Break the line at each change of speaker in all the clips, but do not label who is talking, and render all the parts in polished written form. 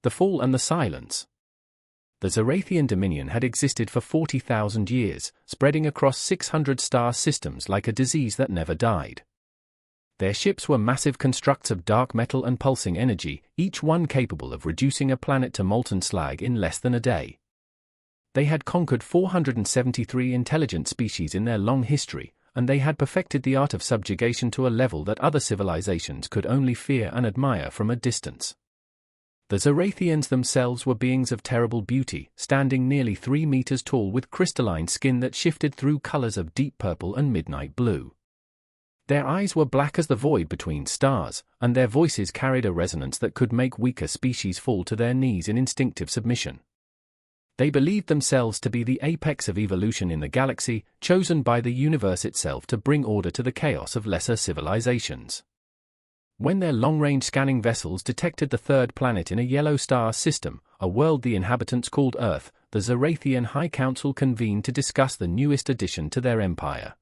The Fall and the Silence. The Zarathian Dominion had existed for 40,000 years, spreading across 600 star systems like a disease that never died. Their ships were massive constructs of dark metal and pulsing energy, each one capable of reducing a planet to molten slag in less than a day. They had conquered 473 intelligent species in their long history, and they had perfected the art of subjugation to a level that other civilizations could only fear and admire from a distance. The Zarathians themselves were beings of terrible beauty, standing nearly 3 meters tall with crystalline skin that shifted through colors of deep purple and midnight blue. Their eyes were black as the void between stars, and their voices carried a resonance that could make weaker species fall to their knees in instinctive submission. They believed themselves to be the apex of evolution in the galaxy, chosen by the universe itself to bring order to the chaos of lesser civilizations. When their long-range scanning vessels detected the third planet in a yellow star system, a world the inhabitants called Earth, the Zarathian High Council convened to discuss the newest addition to their empire.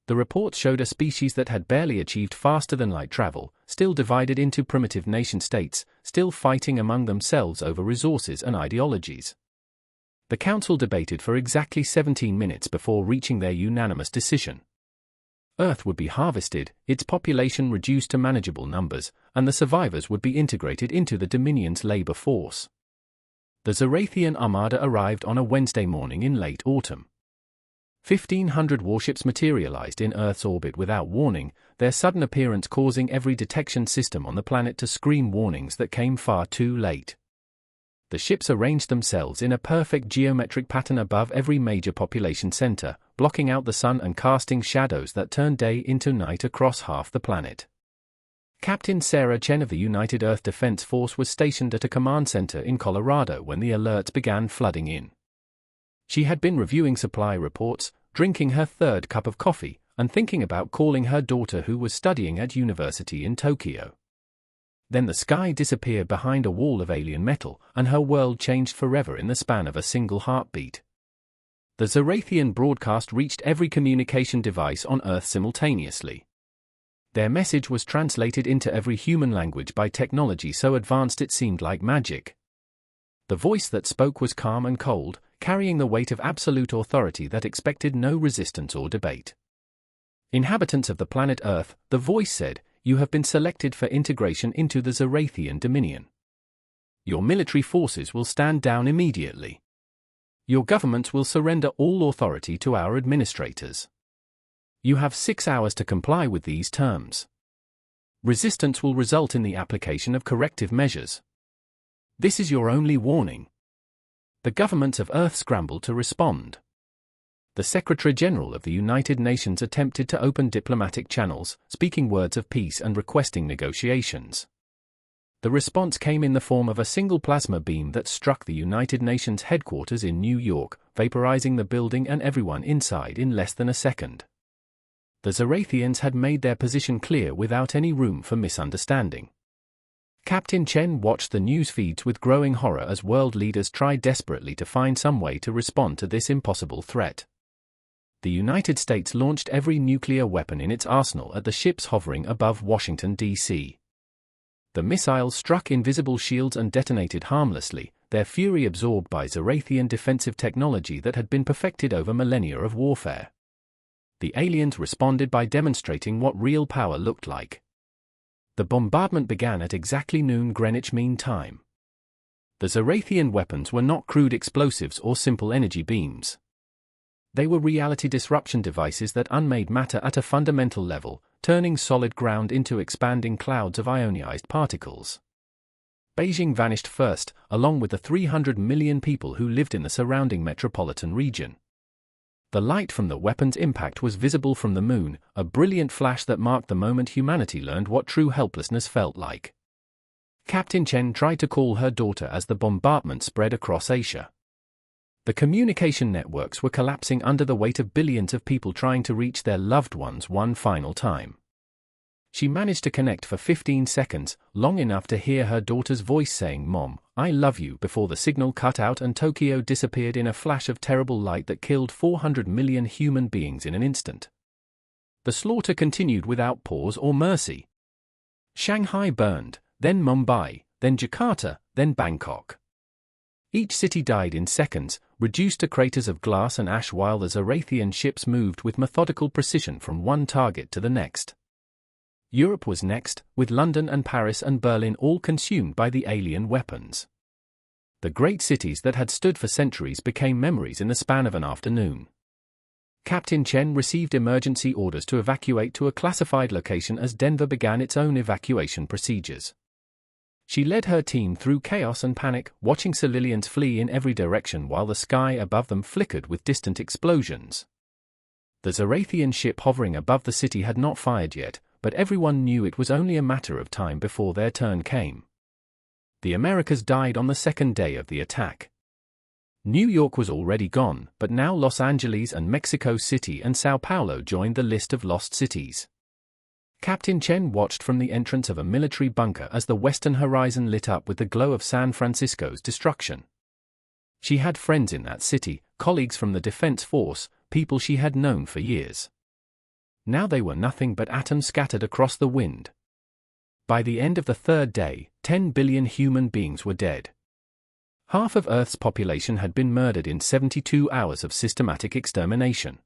The reports showed a species that had barely achieved faster-than-light travel, still divided into primitive nation-states, still fighting among themselves over resources and ideologies. The council debated for exactly 17 minutes before reaching their unanimous decision. Earth would be harvested, its population reduced to manageable numbers, and the survivors would be integrated into the Dominion's labor force. The Zarathian Armada arrived on a Wednesday morning in late autumn. 1,500 warships materialized in Earth's orbit without warning, their sudden appearance causing every detection system on the planet to scream warnings that came far too late. The ships arranged themselves in a perfect geometric pattern above every major population center, blocking out the sun and casting shadows that turned day into night across half the planet. Captain Sarah Chen of the United Earth Defense Force was stationed at a command center in Colorado when the alerts began flooding in. She had been reviewing supply reports, drinking her third cup of coffee, and thinking about calling her daughter who was studying at university in Tokyo. Then the sky disappeared behind a wall of alien metal, and her world changed forever in the span of a single heartbeat. The Zarathian broadcast reached every communication device on Earth simultaneously. Their message was translated into every human language by technology so advanced it seemed like magic. The voice that spoke was calm and cold, carrying the weight of absolute authority that expected no resistance or debate. Inhabitants of the planet Earth, the voice said, you have been selected for integration into the Zarathian Dominion. Your military forces will stand down immediately. Your governments will surrender all authority to our administrators. You have 6 hours to comply with these terms. Resistance will result in the application of corrective measures. This is your only warning. The governments of Earth scrambled to respond. The Secretary-General of the United Nations attempted to open diplomatic channels, speaking words of peace and requesting negotiations. The response came in the form of a single plasma beam that struck the United Nations headquarters in New York, vaporizing the building and everyone inside in less than a second. The Zarathians had made their position clear without any room for misunderstanding. Captain Chen watched the news feeds with growing horror as world leaders tried desperately to find some way to respond to this impossible threat. The United States launched every nuclear weapon in its arsenal at the ships hovering above Washington, D.C. The missiles struck invisible shields and detonated harmlessly, their fury absorbed by Zarathian defensive technology that had been perfected over millennia of warfare. The aliens responded by demonstrating what real power looked like. The bombardment began at exactly noon Greenwich Mean Time. The Zarathian weapons were not crude explosives or simple energy beams. They were reality disruption devices that unmade matter at a fundamental level, turning solid ground into expanding clouds of ionized particles. Beijing vanished first, along with the 300 million people who lived in the surrounding metropolitan region. The light from the weapon's impact was visible from the moon, a brilliant flash that marked the moment humanity learned what true helplessness felt like. Captain Chen tried to call her daughter as the bombardment spread across Asia. The communication networks were collapsing under the weight of billions of people trying to reach their loved ones one final time. She managed to connect for 15 seconds, long enough to hear her daughter's voice saying, "Mom, I love you," before the signal cut out and Tokyo disappeared in a flash of terrible light that killed 400 million human beings in an instant. The slaughter continued without pause or mercy. Shanghai burned, then Mumbai, then Jakarta, then Bangkok. Each city died in seconds, reduced to craters of glass and ash while the Zarathian ships moved with methodical precision from one target to the next. Europe was next, with London and Paris and Berlin all consumed by the alien weapons. The great cities that had stood for centuries became memories in the span of an afternoon. Captain Chen received emergency orders to evacuate to a classified location as Denver began its own evacuation procedures. She led her team through chaos and panic, watching civilians flee in every direction while the sky above them flickered with distant explosions. The Zarathian ship hovering above the city had not fired yet, but everyone knew it was only a matter of time before their turn came. The Americas died on the second day of the attack. New York was already gone, but now Los Angeles and Mexico City and Sao Paulo joined the list of lost cities. Captain Chen watched from the entrance of a military bunker as the western horizon lit up with the glow of San Francisco's destruction. She had friends in that city, colleagues from the defense force, people she had known for years. Now they were nothing but atoms scattered across the wind. By the end of the third day, 10 billion human beings were dead. Half of Earth's population had been murdered in 72 hours of systematic extermination.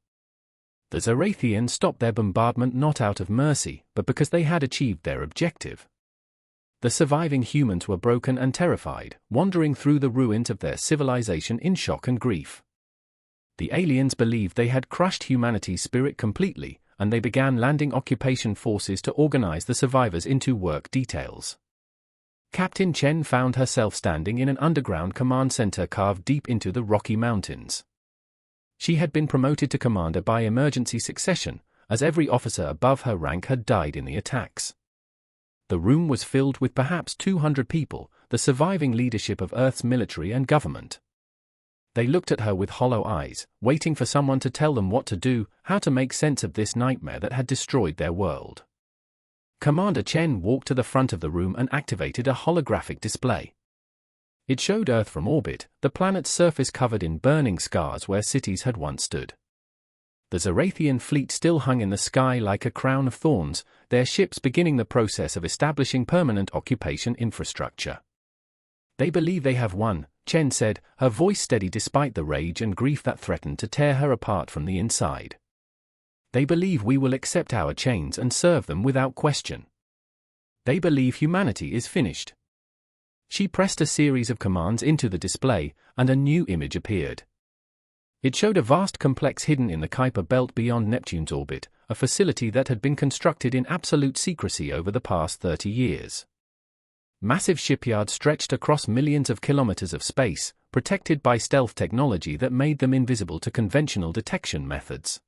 The Zarathians stopped their bombardment not out of mercy, but because they had achieved their objective. The surviving humans were broken and terrified, wandering through the ruins of their civilization in shock and grief. The aliens believed they had crushed humanity's spirit completely, and they began landing occupation forces to organize the survivors into work details. Captain Chen found herself standing in an underground command center carved deep into the Rocky Mountains. She had been promoted to commander by emergency succession, as every officer above her rank had died in the attacks. The room was filled with perhaps 200 people, the surviving leadership of Earth's military and government. They looked at her with hollow eyes, waiting for someone to tell them what to do, how to make sense of this nightmare that had destroyed their world. Commander Chen walked to the front of the room and activated a holographic display. It showed Earth from orbit, the planet's surface covered in burning scars where cities had once stood. The Zarathian fleet still hung in the sky like a crown of thorns, their ships beginning the process of establishing permanent occupation infrastructure. "They believe they have won," Chen said, her voice steady despite the rage and grief that threatened to tear her apart from the inside. "They believe we will accept our chains and serve them without question. They believe humanity is finished." She pressed a series of commands into the display, and a new image appeared. It showed a vast complex hidden in the Kuiper belt beyond Neptune's orbit, a facility that had been constructed in absolute secrecy over the past 30 years. Massive shipyards stretched across millions of kilometers of space, protected by stealth technology that made them invisible to conventional detection methods.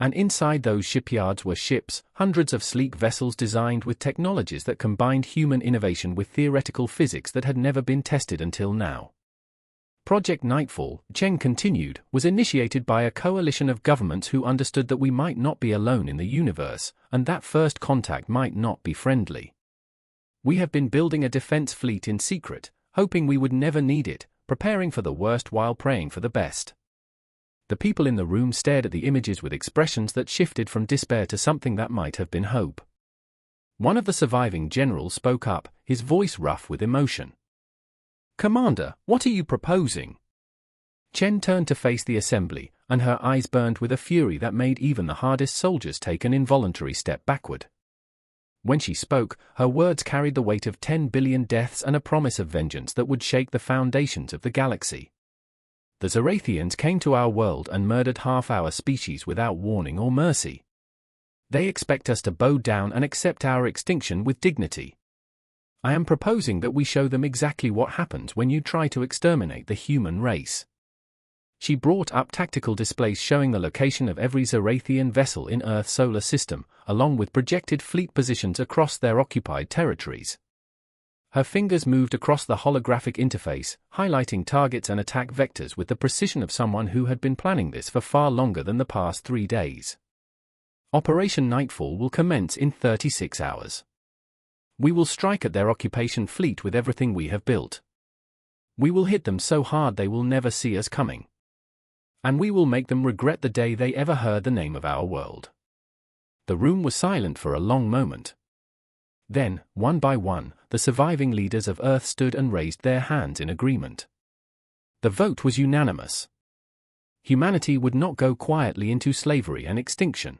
And inside those shipyards were ships, hundreds of sleek vessels designed with technologies that combined human innovation with theoretical physics that had never been tested until now. Project Nightfall, Chen continued, was initiated by a coalition of governments who understood that we might not be alone in the universe, and that first contact might not be friendly. We have been building a defense fleet in secret, hoping we would never need it, preparing for the worst while praying for the best. The people in the room stared at the images with expressions that shifted from despair to something that might have been hope. One of the surviving generals spoke up, his voice rough with emotion. "Commander, what are you proposing?" Chen turned to face the assembly, and her eyes burned with a fury that made even the hardest soldiers take an involuntary step backward. When she spoke, her words carried the weight of 10 billion deaths and a promise of vengeance that would shake the foundations of the galaxy. The Zarathians came to our world and murdered half our species without warning or mercy. They expect us to bow down and accept our extinction with dignity. I am proposing that we show them exactly what happens when you try to exterminate the human race. She brought up tactical displays showing the location of every Zarathian vessel in Earth's solar system, along with projected fleet positions across their occupied territories. Her fingers moved across the holographic interface, highlighting targets and attack vectors with the precision of someone who had been planning this for far longer than the past 3 days. Operation Nightfall will commence in 36 hours. We will strike at their occupation fleet with everything we have built. We will hit them so hard they will never see us coming. And we will make them regret the day they ever heard the name of our world. The room was silent for a long moment. Then, one by one, the surviving leaders of Earth stood and raised their hands in agreement. The vote was unanimous. Humanity would not go quietly into slavery and extinction.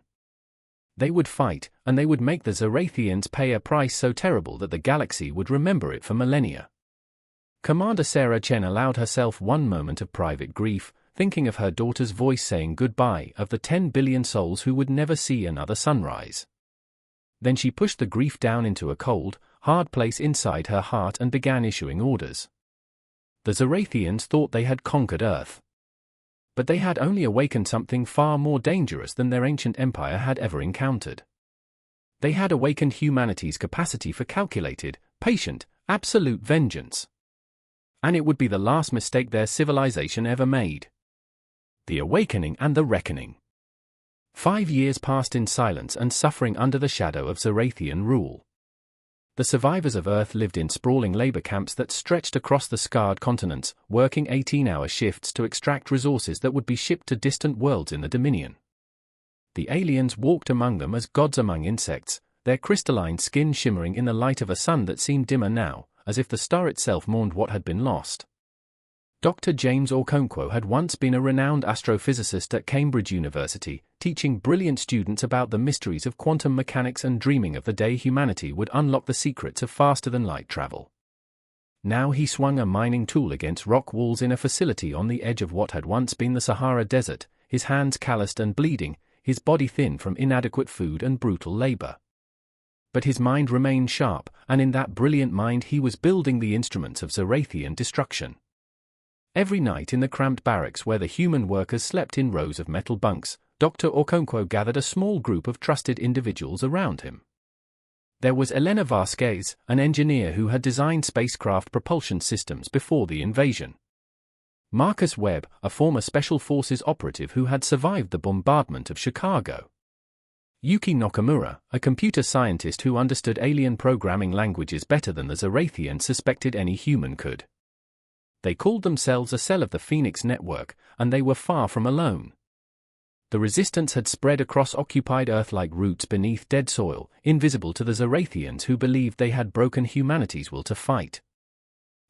They would fight, and they would make the Zorathians pay a price so terrible that the galaxy would remember it for millennia. Commander Sarah Chen allowed herself one moment of private grief, thinking of her daughter's voice saying goodbye, of the 10 billion souls who would never see another sunrise. Then she pushed the grief down into a cold, hard place inside her heart and began issuing orders. The Zorathians thought they had conquered Earth. But they had only awakened something far more dangerous than their ancient empire had ever encountered. They had awakened humanity's capacity for calculated, patient, absolute vengeance. And it would be the last mistake their civilization ever made. The awakening and the reckoning. 5 years passed in silence and suffering under the shadow of Zorathian rule. The survivors of Earth lived in sprawling labor camps that stretched across the scarred continents, working 18-hour shifts to extract resources that would be shipped to distant worlds in the Dominion. The aliens walked among them as gods among insects, their crystalline skin shimmering in the light of a sun that seemed dimmer now, as if the star itself mourned what had been lost. Dr. James Okonkwo had once been a renowned astrophysicist at Cambridge University, teaching brilliant students about the mysteries of quantum mechanics and dreaming of the day humanity would unlock the secrets of faster-than-light travel. Now he swung a mining tool against rock walls in a facility on the edge of what had once been the Sahara Desert, his hands calloused and bleeding, his body thin from inadequate food and brutal labor. But his mind remained sharp, and in that brilliant mind he was building the instruments of Zorathian destruction. Every night in the cramped barracks where the human workers slept in rows of metal bunks, Dr. Okonkwo gathered a small group of trusted individuals around him. There was Elena Vasquez, an engineer who had designed spacecraft propulsion systems before the invasion. Marcus Webb, a former Special Forces operative who had survived the bombardment of Chicago. Yuki Nakamura, a computer scientist who understood alien programming languages better than the Zorathians suspected any human could. They called themselves a cell of the Phoenix Network, and they were far from alone. The resistance had spread across occupied Earth like roots beneath dead soil, invisible to the Zorathians who believed they had broken humanity's will to fight.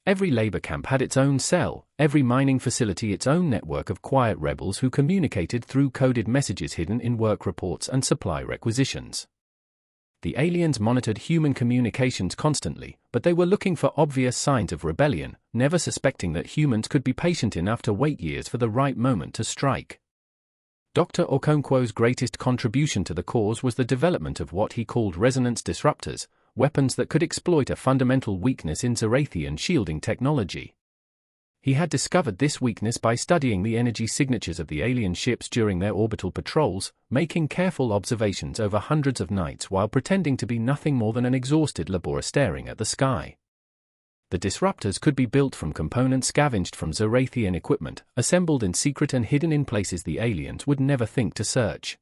Every labor camp had its own cell, every mining facility its own network of quiet rebels who communicated through coded messages hidden in work reports and supply requisitions. The aliens monitored human communications constantly, but they were looking for obvious signs of rebellion, never suspecting that humans could be patient enough to wait years for the right moment to strike. Dr. Okonkwo's greatest contribution to the cause was the development of what he called resonance disruptors, weapons that could exploit a fundamental weakness in Zorathian shielding technology. He had discovered this weakness by studying the energy signatures of the alien ships during their orbital patrols, making careful observations over hundreds of nights while pretending to be nothing more than an exhausted laborer staring at the sky. The disruptors could be built from components scavenged from Zorathian equipment, assembled in secret and hidden in places the aliens would never think to search.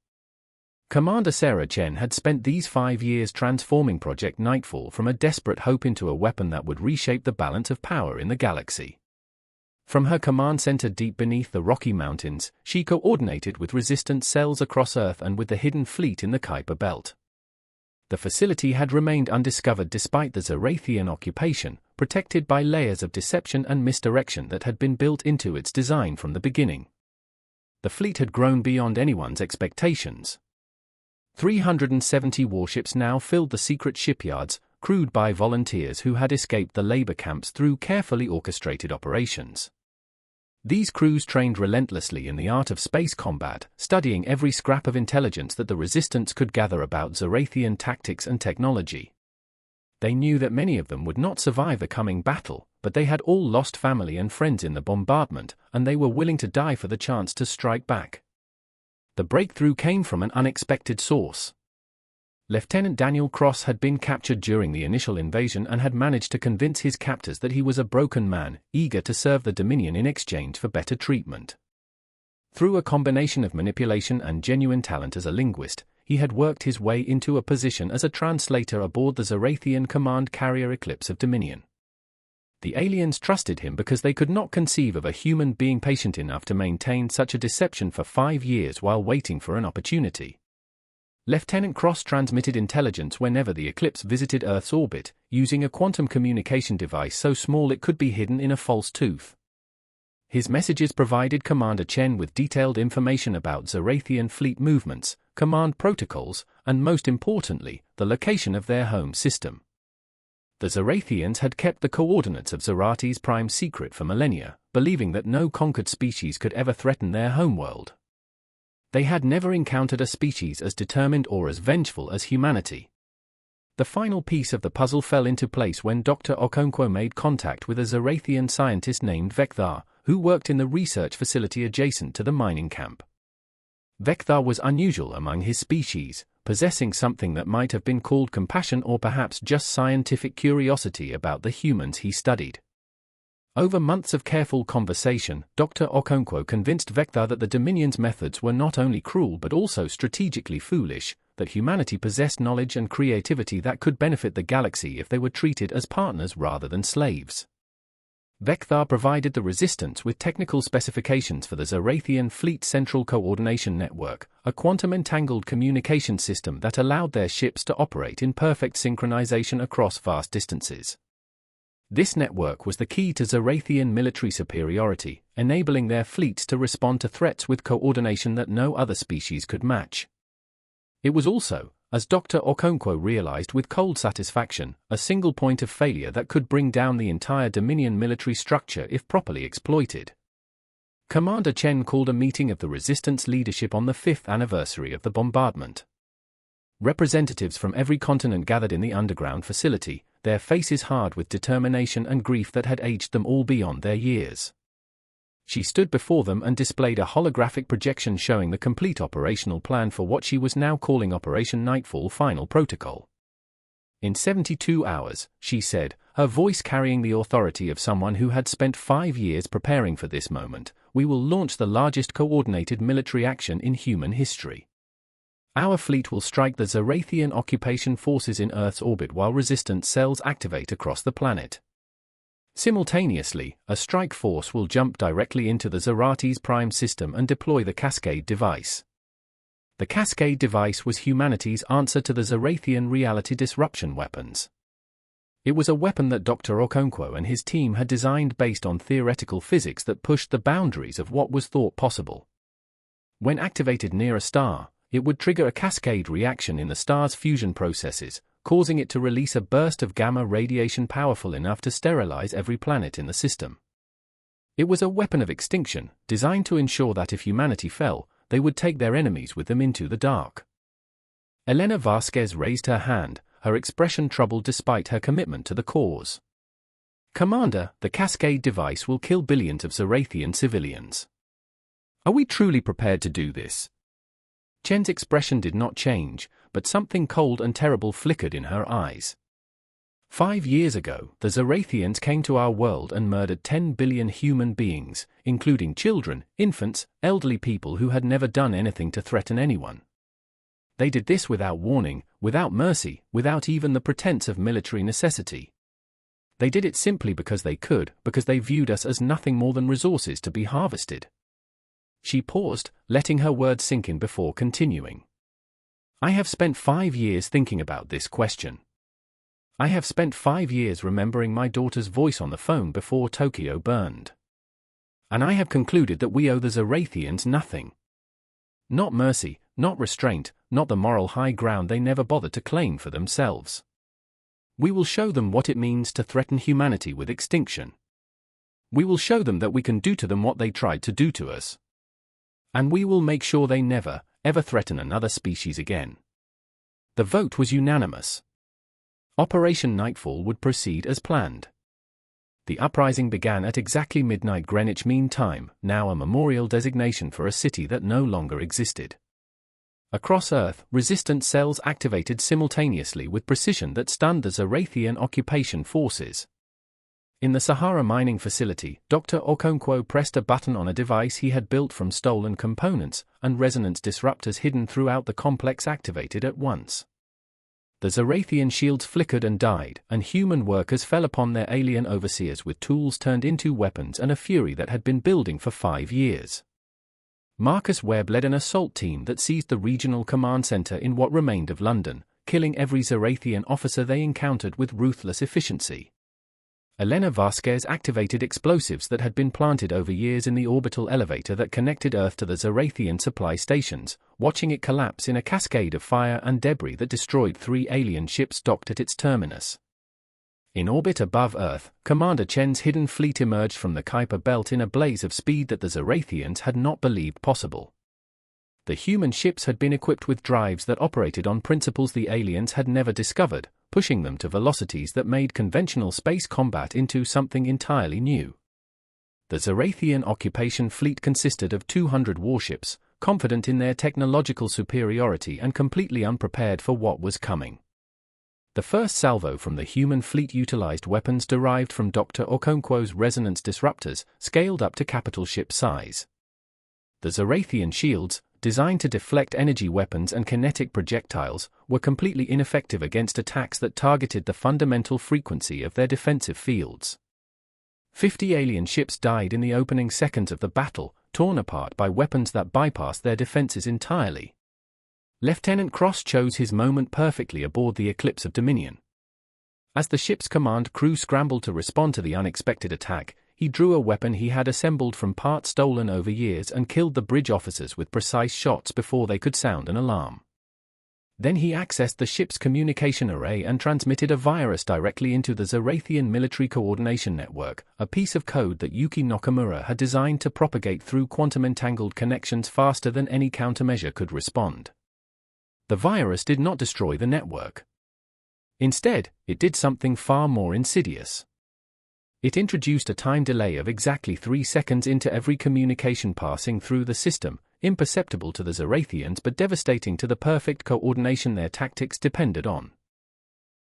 Commander Sarah Chen had spent these 5 years transforming Project Nightfall from a desperate hope into a weapon that would reshape the balance of power in the galaxy. From her command center deep beneath the Rocky Mountains, she coordinated with resistance cells across Earth and with the hidden fleet in the Kuiper Belt. The facility had remained undiscovered despite the Zorathian occupation, protected by layers of deception and misdirection that had been built into its design from the beginning. The fleet had grown beyond anyone's expectations. 370 warships now filled the secret shipyards, crewed by volunteers who had escaped the labor camps through carefully orchestrated operations. These crews trained relentlessly in the art of space combat, studying every scrap of intelligence that the resistance could gather about Zorathian tactics and technology. They knew that many of them would not survive the coming battle, but they had all lost family and friends in the bombardment, and they were willing to die for the chance to strike back. The breakthrough came from an unexpected source. Lieutenant Daniel Cross had been captured during the initial invasion and had managed to convince his captors that he was a broken man, eager to serve the Dominion in exchange for better treatment. Through a combination of manipulation and genuine talent as a linguist, he had worked his way into a position as a translator aboard the Zorathian command carrier Eclipse of Dominion. The aliens trusted him because they could not conceive of a human being patient enough to maintain such a deception for 5 years while waiting for an opportunity. Lieutenant Cross transmitted intelligence whenever the Eclipse visited Earth's orbit, using a quantum communication device so small it could be hidden in a false tooth. His messages provided Commander Chen with detailed information about Zarathian fleet movements, command protocols, and most importantly, the location of their home system. The Zarathians had kept the coordinates of Zarati's prime secret for millennia, believing that no conquered species could ever threaten their homeworld. They had never encountered a species as determined or as vengeful as humanity. The final piece of the puzzle fell into place when Dr. Okonkwo made contact with a Zarathian scientist named Vekthar, who worked in the research facility adjacent to the mining camp. Vekthar was unusual among his species, possessing something that might have been called compassion or perhaps just scientific curiosity about the humans he studied. Over months of careful conversation, Dr. Okonkwo convinced Vekthar that the Dominion's methods were not only cruel but also strategically foolish, that humanity possessed knowledge and creativity that could benefit the galaxy if they were treated as partners rather than slaves. Vekthar provided the Resistance with technical specifications for the Zarathian Fleet Central Coordination Network, a quantum-entangled communication system that allowed their ships to operate in perfect synchronization across vast distances. This network was the key to Zarathian military superiority, enabling their fleets to respond to threats with coordination that no other species could match. It was also, as Dr. Okonkwo realized with cold satisfaction, a single point of failure that could bring down the entire Dominion military structure if properly exploited. Commander Chen called a meeting of the Resistance leadership on the 5th anniversary of the bombardment. Representatives from every continent gathered in the underground facility, their faces hard with determination and grief that had aged them all beyond their years. She stood before them and displayed a holographic projection showing the complete operational plan for what she was now calling Operation Nightfall Final Protocol. In 72 hours, she said, her voice carrying the authority of someone who had spent 5 years preparing for this moment, we will launch the largest coordinated military action in human history. Our fleet will strike the Zarathian occupation forces in Earth's orbit while resistance cells activate across the planet. Simultaneously, a strike force will jump directly into the Zarati's prime system and deploy the Cascade device. The Cascade device was humanity's answer to the Zarathian reality disruption weapons. It was a weapon that Dr. Okonkwo and his team had designed based on theoretical physics that pushed the boundaries of what was thought possible. When activated near a star, it would trigger a cascade reaction in the star's fusion processes, causing it to release a burst of gamma radiation powerful enough to sterilize every planet in the system. It was a weapon of extinction, designed to ensure that if humanity fell, they would take their enemies with them into the dark. Elena Vasquez raised her hand, her expression troubled despite her commitment to the cause. Commander, the Cascade device will kill billions of Zarathian civilians. Are we truly prepared to do this? Chen's expression did not change, but something cold and terrible flickered in her eyes. 5 years ago, the Zarathians came to our world and murdered 10 billion human beings, including children, infants, elderly people who had never done anything to threaten anyone. They did this without warning, without mercy, without even the pretense of military necessity. They did it simply because they could, because they viewed us as nothing more than resources to be harvested. She paused, letting her words sink in before continuing. I have spent 5 years thinking about this question. I have spent 5 years remembering my daughter's voice on the phone before Tokyo burned. And I have concluded that we owe the Zarathians nothing. Not mercy, not restraint, not the moral high ground they never bothered to claim for themselves. We will show them what it means to threaten humanity with extinction. We will show them that we can do to them what they tried to do to us. And we will make sure they never, ever threaten another species again. The vote was unanimous. Operation Nightfall would proceed as planned. The uprising began at exactly midnight Greenwich Mean Time, now a memorial designation for a city that no longer existed. Across Earth, resistance cells activated simultaneously with precision that stunned the Zarathian occupation forces. In the Sahara mining facility, Dr. Okonkwo pressed a button on a device he had built from stolen components, and resonance disruptors hidden throughout the complex activated at once. The Zarathian shields flickered and died, and human workers fell upon their alien overseers with tools turned into weapons and a fury that had been building for 5 years. Marcus Webb led an assault team that seized the regional command center in what remained of London, killing every Zarathian officer they encountered with ruthless efficiency. Elena Vasquez activated explosives that had been planted over years in the orbital elevator that connected Earth to the Zarathian supply stations, watching it collapse in a cascade of fire and debris that destroyed 3 alien ships docked at its terminus. In orbit above Earth, Commander Chen's hidden fleet emerged from the Kuiper Belt in a blaze of speed that the Zarathians had not believed possible. The human ships had been equipped with drives that operated on principles the aliens had never discovered, pushing them to velocities that made conventional space combat into something entirely new. The Zarathian occupation fleet consisted of 200 warships, confident in their technological superiority and completely unprepared for what was coming. The first salvo from the human fleet utilized weapons derived from Dr. Okonkwo's resonance disruptors, scaled up to capital ship size. The Zarathian shields, designed to deflect energy weapons and kinetic projectiles, were completely ineffective against attacks that targeted the fundamental frequency of their defensive fields. 50 alien ships died in the opening seconds of the battle, torn apart by weapons that bypassed their defenses entirely. Lieutenant Cross chose his moment perfectly aboard the Eclipse of Dominion. As the ship's command crew scrambled to respond to the unexpected attack, he drew a weapon he had assembled from parts stolen over years and killed the bridge officers with precise shots before they could sound an alarm. Then he accessed the ship's communication array and transmitted a virus directly into the Zarathian Military Coordination Network, a piece of code that Yuki Nakamura had designed to propagate through quantum-entangled connections faster than any countermeasure could respond. The virus did not destroy the network. Instead, it did something far more insidious. It introduced a time delay of exactly 3 seconds into every communication passing through the system, imperceptible to the Zarathians but devastating to the perfect coordination their tactics depended on.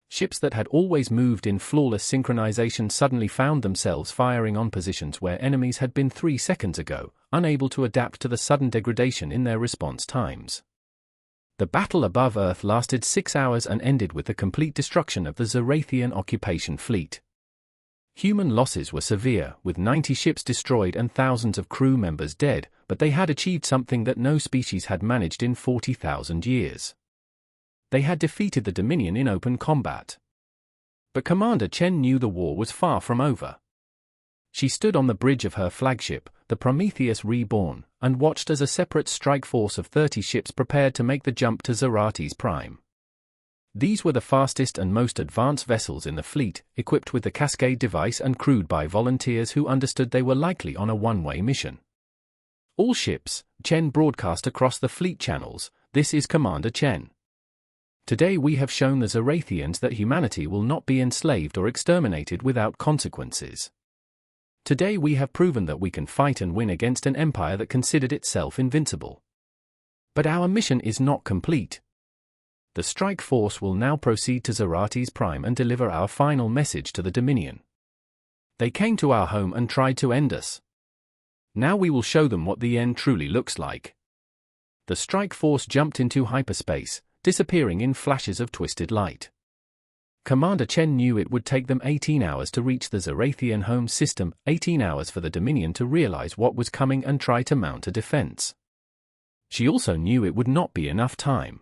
Ships that had always moved in flawless synchronization suddenly found themselves firing on positions where enemies had been 3 seconds ago, unable to adapt to the sudden degradation in their response times. The battle above Earth lasted 6 hours and ended with the complete destruction of the Zarathian occupation fleet. Human losses were severe, with 90 ships destroyed and thousands of crew members dead, but they had achieved something that no species had managed in 40,000 years. They had defeated the Dominion in open combat. But Commander Chen knew the war was far from over. She stood on the bridge of her flagship, the Prometheus Reborn, and watched as a separate strike force of 30 ships prepared to make the jump to Zarates Prime. These were the fastest and most advanced vessels in the fleet, equipped with the Cascade device and crewed by volunteers who understood they were likely on a one-way mission. All ships, Chen broadcast across the fleet channels, "This is Commander Chen. Today we have shown the Zarathians that humanity will not be enslaved or exterminated without consequences. Today we have proven that we can fight and win against an empire that considered itself invincible. But our mission is not complete. The strike force will now proceed to Zarates Prime and deliver our final message to the Dominion. They came to our home and tried to end us. Now we will show them what the end truly looks like." The strike force jumped into hyperspace, disappearing in flashes of twisted light. Commander Chen knew it would take them 18 hours to reach the Zarathian home system, 18 hours for the Dominion to realize what was coming and try to mount a defense. She also knew it would not be enough time.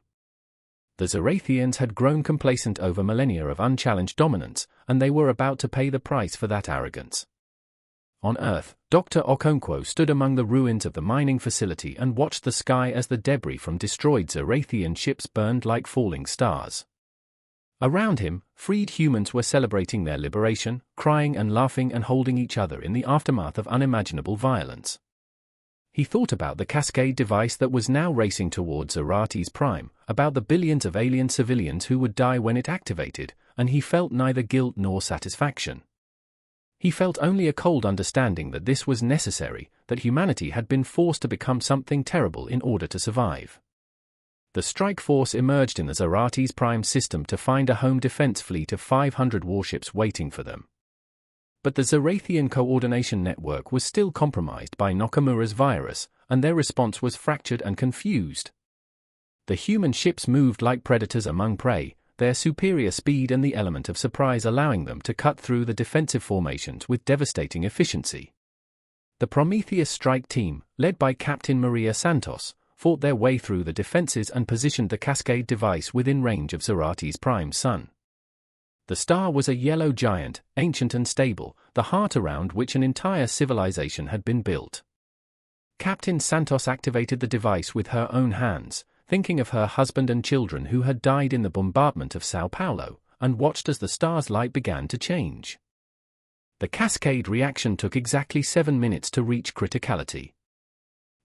The Zarathians had grown complacent over millennia of unchallenged dominance, and they were about to pay the price for that arrogance. On Earth, Dr. Okonkwo stood among the ruins of the mining facility and watched the sky as the debris from destroyed Zarathian ships burned like falling stars. Around him, freed humans were celebrating their liberation, crying and laughing and holding each other in the aftermath of unimaginable violence. He thought about the Cascade device that was now racing towards Zarates Prime, about the billions of alien civilians who would die when it activated, and he felt neither guilt nor satisfaction. He felt only a cold understanding that this was necessary, that humanity had been forced to become something terrible in order to survive. The strike force emerged in the Zarates Prime system to find a home defense fleet of 500 warships waiting for them. But the Zarathian coordination network was still compromised by Nakamura's virus, and their response was fractured and confused. The human ships moved like predators among prey, their superior speed and the element of surprise allowing them to cut through the defensive formations with devastating efficiency. The Prometheus strike team, led by Captain Maria Santos, fought their way through the defenses and positioned the Cascade device within range of Zeratis Prime's sun. The star was a yellow giant, ancient and stable, the heart around which an entire civilization had been built. Captain Santos activated the device with her own hands, thinking of her husband and children who had died in the bombardment of Sao Paulo, and watched as the star's light began to change. The Cascade reaction took exactly 7 minutes to reach criticality.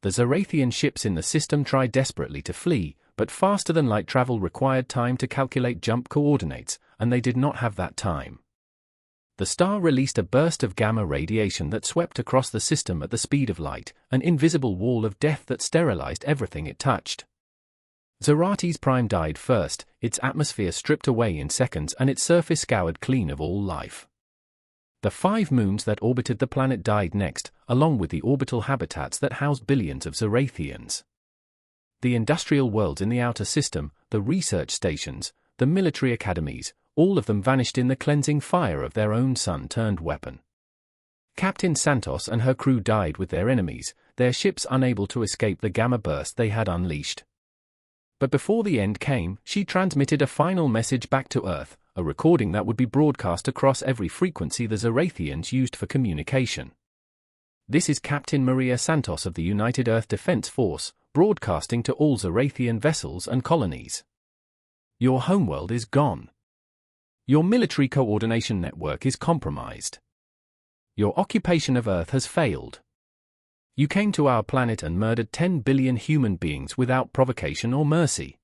The Zerathian ships in the system tried desperately to flee, but faster-than-light travel required time to calculate jump coordinates, and they did not have that time. The star released a burst of gamma radiation that swept across the system at the speed of light, an invisible wall of death that sterilized everything it touched. Zeratis Prime died first, its atmosphere stripped away in seconds and its surface scoured clean of all life. The 5 moons that orbited the planet died next, along with the orbital habitats that housed billions of Zerathians. The industrial worlds in the outer system, the research stations, the military academies, all of them vanished in the cleansing fire of their own sun-turned weapon. Captain Santos and her crew died with their enemies, their ships unable to escape the gamma burst they had unleashed. But before the end came, she transmitted a final message back to Earth, a recording that would be broadcast across every frequency the Zerathians used for communication. This is Captain Maria Santos of the United Earth Defense Force, broadcasting to all Zerathian vessels and colonies. Your homeworld is gone. Your military coordination network is compromised. Your occupation of Earth has failed. You came to our planet and murdered 10 billion human beings without provocation or mercy.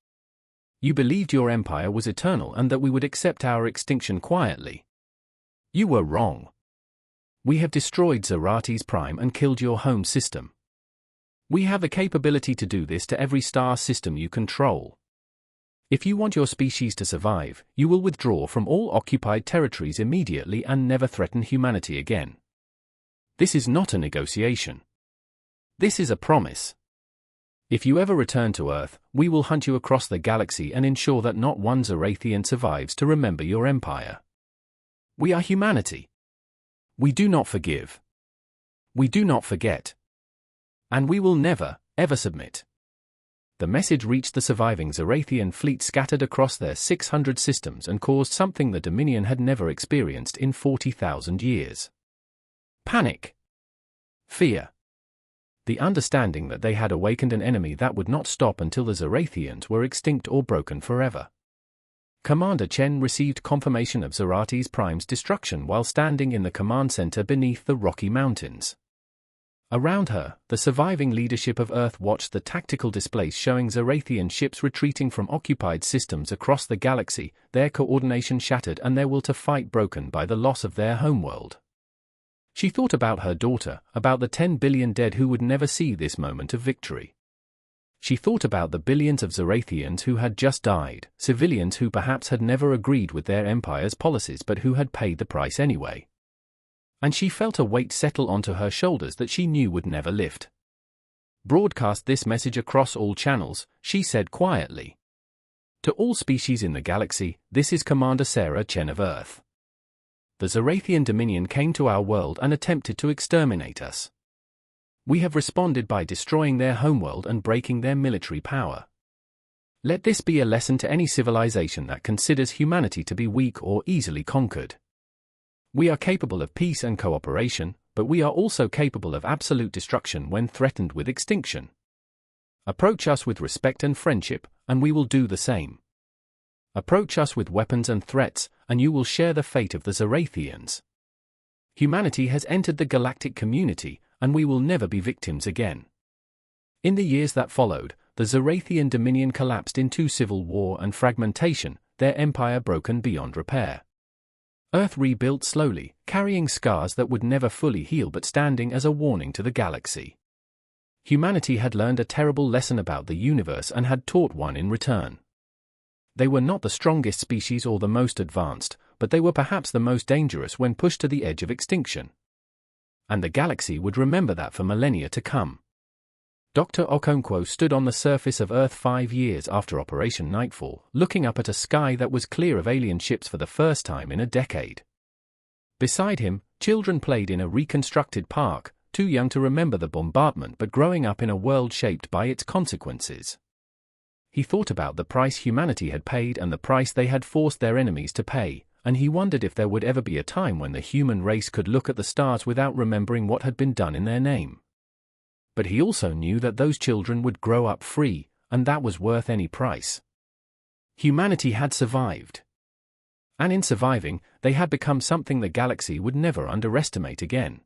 You believed your empire was eternal and that we would accept our extinction quietly. You were wrong. We have destroyed Zeratis Prime and killed your home system. We have the capability to do this to every star system you control. If you want your species to survive, you will withdraw from all occupied territories immediately and never threaten humanity again. This is not a negotiation. This is a promise. If you ever return to Earth, we will hunt you across the galaxy and ensure that not one Zerathian survives to remember your empire. We are humanity. We do not forgive. We do not forget. And we will never, ever submit. The message reached the surviving Zerathian fleet scattered across their 600 systems and caused something the Dominion had never experienced in 40,000 years. Panic. Fear. The understanding that they had awakened an enemy that would not stop until the Zerathians were extinct or broken forever. Commander Chen received confirmation of Zeratis Prime's destruction while standing in the command center beneath the Rocky Mountains. Around her, the surviving leadership of Earth watched the tactical displays showing Zerathian ships retreating from occupied systems across the galaxy, their coordination shattered and their will to fight broken by the loss of their homeworld. She thought about her daughter, about the 10 billion dead who would never see this moment of victory. She thought about the billions of Zerathians who had just died, civilians who perhaps had never agreed with their empire's policies but who had paid the price anyway. And she felt a weight settle onto her shoulders that she knew would never lift. Broadcast this message across all channels, she said quietly. To all species in the galaxy, this is Commander Sarah Chen of Earth. The Zerathian Dominion came to our world and attempted to exterminate us. We have responded by destroying their homeworld and breaking their military power. Let this be a lesson to any civilization that considers humanity to be weak or easily conquered. We are capable of peace and cooperation, but we are also capable of absolute destruction when threatened with extinction. Approach us with respect and friendship, and we will do the same. Approach us with weapons and threats, and you will share the fate of the Zerathians. Humanity has entered the galactic community, and we will never be victims again. In the years that followed, the Zerathian Dominion collapsed into civil war and fragmentation, their empire broken beyond repair. Earth rebuilt slowly, carrying scars that would never fully heal but standing as a warning to the galaxy. Humanity had learned a terrible lesson about the universe and had taught one in return. They were not the strongest species or the most advanced, but they were perhaps the most dangerous when pushed to the edge of extinction. And the galaxy would remember that for millennia to come. Dr. Okonkwo stood on the surface of Earth 5 years after Operation Nightfall, looking up at a sky that was clear of alien ships for the first time in a decade. Beside him, children played in a reconstructed park, too young to remember the bombardment but growing up in a world shaped by its consequences. He thought about the price humanity had paid and the price they had forced their enemies to pay, and he wondered if there would ever be a time when the human race could look at the stars without remembering what had been done in their name. But he also knew that those children would grow up free, and that was worth any price. Humanity had survived. And in surviving, they had become something the galaxy would never underestimate again.